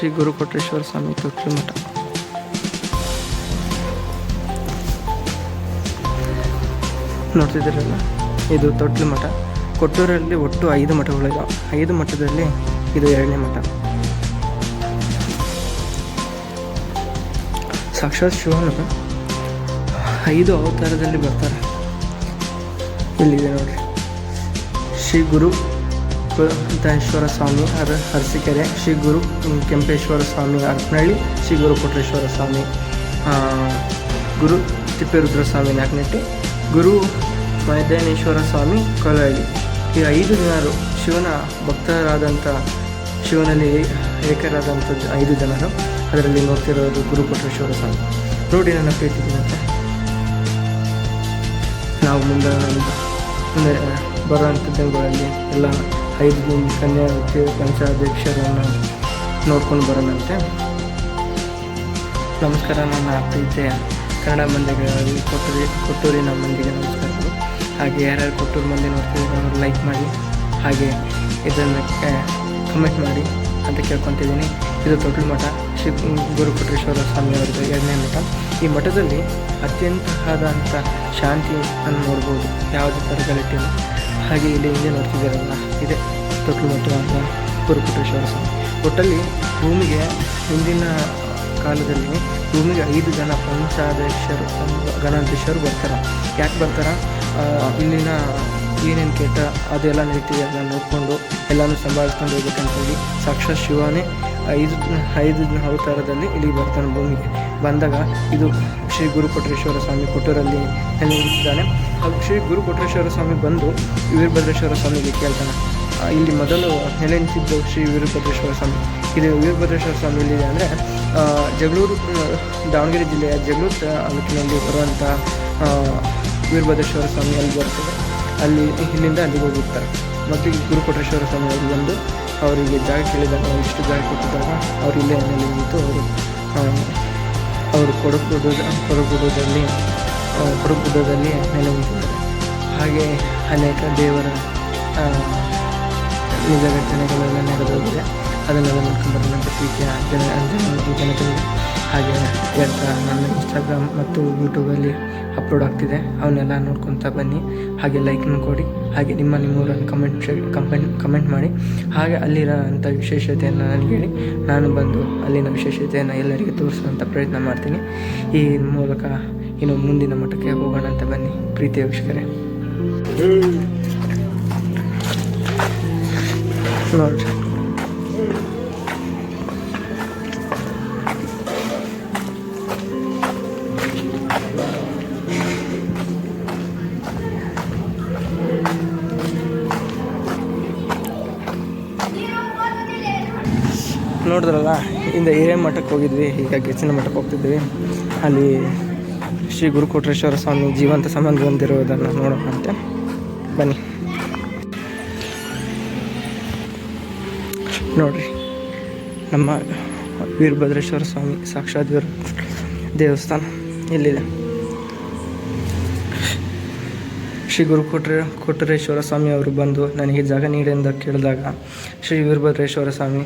ಶ್ರೀ ಗುರುಕೊಟ್ರೇಶ್ವರ ಸ್ವಾಮಿ ತೊಟ್ಲು ಮಠ. ನೋಡ್ತಿದ್ದೀರಲ್ಲ, ಇದು ತೊಟ್ಲು ಮಠ. ಕೊಟ್ಟೂರಲ್ಲಿ ಒಟ್ಟು 5 ಮಠಗಳಿವೆ. 5 ಮಠದಲ್ಲಿ ಇದು 2ನೇ ಮಠ. ಸಾಕ್ಷಾತ್ ಶಿವನು 5 ಅವತಾರದಲ್ಲಿ ಬರ್ತಾರೆ. ಇಲ್ಲಿದೆ ನೋಡ್ರಿ, ಶ್ರೀ ಗುರು ದಂತೇಶ್ವರ ಸ್ವಾಮಿ ಅರಸೀಕೆರೆ, ಶ್ರೀ ಗುರು ಕೆಂಪೇಶ್ವರ ಸ್ವಾಮಿ ಹರಪನಹಳ್ಳಿ, ಶ್ರೀ ಗುರು ಕೊಟ್ರೇಶ್ವರ ಸ್ವಾಮಿ ಗುರು ತಿಪ್ಪೇರುದ್ರ ಸ್ವಾಮಿ ನಾಗನಟ್ಟಿ, ಗುರು ಮೈದಾನೇಶ್ವರ ಸ್ವಾಮಿ ಕೊಲಹಳ್ಳಿ. ಈ 5 ಜನರು ಶಿವನ ಭಕ್ತರಾದಂಥ, ಶಿವನಲ್ಲಿ ಏಕರಾದಂಥ 5 ಜನರು. ಅದರಲ್ಲಿ ನೋಡ್ತಿರೋದು ಗುರು ಕೊಟ್ರೇಶ್ವರ ಸ್ವಾಮಿ. ನೋಡಿ, ನನ್ನ ಪ್ರೀತಿದಿನಂತೆ ನಾವು ಮುಂದೆ ಬರುವಂಥ ದಿನಗಳಲ್ಲಿ ಎಲ್ಲ 5 ಕನ್ಯಾ ಪಂಚಾಧ್ಯಕ್ಷರನ್ನು ನೋಡ್ಕೊಂಡು ಬರೋಣಂತೆ. ನಮಸ್ಕಾರ, ನನ್ನ ಪ್ರೀತಿಯ ಕನ್ನಡ ಮಂದಿಗೆ, ಕೊಟ್ಟೂರಿನ ಮಂದಿಗೆ ನಮಸ್ಕಾರಗಳು. ಹಾಗೆ ಯಾರ್ಯಾರು ಕೊಟ್ಟೂರು ಮಂದಿ ನೋಡ್ತಿದ್ದಾರೆ ಅವರು ಲೈಕ್ ಮಾಡಿ, ಹಾಗೆ ಇದನ್ನು ಕಮೆಂಟ್ ಮಾಡಿ ಅಂತ ಕೇಳ್ಕೊತಿದ್ದೀನಿ. ಇದು ತೊಟ್ಲು ಮಠ, ಶ್ರೀ ಗುರು ಕೊಟ್ರೇಶ್ವರ ಸ್ವಾಮಿ ಅವರದ್ದು 2ನೇ ಮಠ. ಈ ಮಠದಲ್ಲಿ ಅತ್ಯಂತವಾದಂಥ ಶಾಂತಿಯನ್ನು ನೋಡ್ಬೋದು, ಯಾವುದೇ ಥರಗಳಿಟ್ಟಿಲ್ಲ. ಹಾಗೆ ಇಲ್ಲಿ ಹಿಂದೆ ನೋಡ್ತಿದ್ದೀರಲ್ಲ, ಇದೆ ತೊಟ್ಲು ಮಠ ಅಂತ ಗುರು ಕೊಟ್ರೇಶ್ವರ ಸ್ವಾಮಿ. ಒಟ್ಟಲ್ಲಿ ಭೂಮಿಗೆ ಹಿಂದಿನ ಕಾಲದಲ್ಲಿ ಭೂಮಿಗೆ 5 ಜನ ಪಂಚಾಧ್ಯಕ್ಷರು, ಗಣಾಧ್ಯಕ್ಷರು ಬರ್ತಾರೆ. ಯಾಕೆ ಬರ್ತಾರೆ? ಇಲ್ಲಿನ ಏನೇನು ಕೆಟ್ಟ ಅದೆಲ್ಲ ನಡೀತಿದೆ ಅದನ್ನು ನೋಡಿಕೊಂಡು ಎಲ್ಲನೂ ಸಂಭಾಳಿಸ್ಕೊಂಡು ಹೋಗ್ಬೇಕಂತೇಳಿ ಸಾಕ್ಷಾತ್ ಶಿವನೇ 5 ಅವತಾರದಲ್ಲಿ ಇಲ್ಲಿಗೆ ಬರ್ತಾನೆ. ಭೂಮಿಗೆ ಬಂದಾಗ ಇದು ಶ್ರೀ ಗುರು ಕೊಟ್ರೇಶ್ವರ ಸ್ವಾಮಿ ಕೊಟ್ಟೂರಲ್ಲಿ ನೆಲೆಸಿದ್ದಾನೆ. ಹಾಗೂ ಶ್ರೀ ಗುರು ಕೊಟ್ರೇಶ್ವರ ಸ್ವಾಮಿ ಬಂದು ವೀರಭದ್ರೇಶ್ವರ ಸ್ವಾಮಿಗೆ ಕೇಳ್ತಾನೆ. ಇಲ್ಲಿ ಮೊದಲು ನೆಲೆ ನಿಂತಿದ್ದು ಶ್ರೀ ವೀರಭದ್ರೇಶ್ವರ ಸ್ವಾಮಿ. ಇದು ವೀರಭದ್ರೇಶ್ವರ ಸ್ವಾಮಿ ಎಲ್ಲಿದೆ ಅಂದರೆ ಜಗಳೂರು, ದಾವಣಗೆರೆ ಜಿಲ್ಲೆಯ ಜಗಳೂರು ತಾಲೂಕಿನಲ್ಲಿ ಬರುವಂಥ ವೀರಭದ್ರೇಶ್ವರ ಸ್ವಾಮಿ ಅಲ್ಲಿ ಬರ್ತದೆ. ಇಲ್ಲಿಂದ ಅಲ್ಲಿಗೆ ಹೋಗಿರ್ತಾರೆ. ಮತ್ತು ಈ ಗುರು ಕೊಟ್ರೇಶ್ವರ ಸ್ವಾಮಿ ಅವರು ಬಂದು ಅವರಿಗೆ ಜಾಗ ಕೇಳಿದಾಗ, ಇಷ್ಟು ಜಾಗ ಕೊಟ್ಟಿದ್ದಾಗ ಅವರು ಇಲ್ಲೇ ನೆಲೆ ನಿಂತು ಅವರು ಕೊಡಗುಡ್ಡದಲ್ಲಿ ನೆಲೆ ನಿಂತಿದ್ದಾರೆ. ಹಾಗೆ ಅನೇಕ ದೇವರ ನಿಜ ಘಟನೆಗಳೆಲ್ಲ ನಡೆದೋಗಿದೆ. ಅದನ್ನೆಲ್ಲ ನೋಡ್ಕೊಂಡ್ಬರೋಣ ಪ್ರೀತಿಯ ಜನತೆಗೆ. ಹಾಗೆ ನನ್ನ ಇನ್ಸ್ಟಾಗ್ರಾಮ್ ಮತ್ತು ಯೂಟ್ಯೂಬಲ್ಲಿ ಅಪ್ಲೋಡ್ ಆಗ್ತಿದೆ, ಅವನ್ನೆಲ್ಲ ನೋಡ್ಕೊತಾ ಬನ್ನಿ. ಹಾಗೆ ಲೈಕ್ನ ಕೊಡಿ. ಹಾಗೆ ನಿಮ್ಮೂರನ್ನು ಕಮೆಂಟ್ ಮಾಡಿ. ಹಾಗೆ ಅಲ್ಲಿರೋಂಥ ವಿಶೇಷತೆಯನ್ನು ನನಗೆ ಹೇಳಿ, ನಾನು ಬಂದು ಅಲ್ಲಿನ ವಿಶೇಷತೆಯನ್ನು ಎಲ್ಲರಿಗೆ ತೋರಿಸುವಂಥ ಪ್ರಯತ್ನ ಮಾಡ್ತೀನಿ. ಈ ಮೂಲಕ ಇನ್ನು ಮುಂದಿನ ಮಟ್ಟಕ್ಕೆ ಹೋಗೋಣ ಅಂತ ಬನ್ನಿ ಪ್ರೀತಿಯ ವೀಕ್ಷಕರೇ. ನೋಡ್ರಿ, ನೋಡಿದ್ರಲ್ಲ, ಇಂದ ಹಿರೇಮಠಕ್ಕೆ ಹೋಗಿದ್ವಿ, ಈಗ ಗೆಚ್ಚಿನ ಮಠಕ್ಕೆ ಹೋಗ್ತಿದ್ವಿ. ಅಲ್ಲಿ ಶ್ರೀ ಗುರು ಕೊಟ್ರೇಶ್ವರ ಸ್ವಾಮಿ ಜೀವಂತ ಸಂಬಂಧ ಹೊಂದಿರುವುದನ್ನು ನೋಡೋಣ ಅಂತ ಬನ್ನಿ. ನೋಡಿರಿ, ನಮ್ಮ ವೀರಭದ್ರೇಶ್ವರ ಸ್ವಾಮಿ ಸಾಕ್ಷಾತ್ ದೇವಸ್ಥಾನ ಇಲ್ಲಿದೆ. ಶ್ರೀ ಗುರು ಕೊಟ್ರೇಶ್ವರ ಸ್ವಾಮಿ ಅವರು ಬಂದು ನನಗೆ ಜಾಗ ನೀಡಿ ಎಂದು ಕೇಳಿದಾಗ ಶ್ರೀ ವೀರಭದ್ರೇಶ್ವರ ಸ್ವಾಮಿ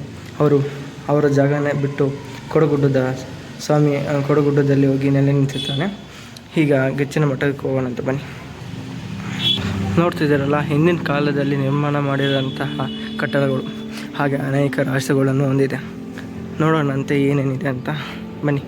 ಅವರ ಜಾಗನೇ ಬಿಟ್ಟು ಕೊಡಗುಡ್ಡದಲ್ಲಿ ಹೋಗಿ ನೆಲೆ ನಿಂತಿರ್ತಾನೆ. ಈಗ ಗೆಚ್ಚಿನ ಮಠಕ್ಕೆ ಹೋಗೋಣ ಅಂತ ಬನ್ನಿ. ನೋಡ್ತಿದ್ದೀರಲ್ಲ, ಹಿಂದಿನ ಕಾಲದಲ್ಲಿ ನಿರ್ಮಾಣ ಮಾಡಿದಂತಹ ಕಟ್ಟಡಗಳು, ಹಾಗೆ ಅನೇಕ ರಹಸ್ಯಗಳನ್ನು ಹೊಂದಿದೆ. ನೋಡೋಣಂತೆ ಏನೇನಿದೆ ಅಂತ ಬನ್ನಿ.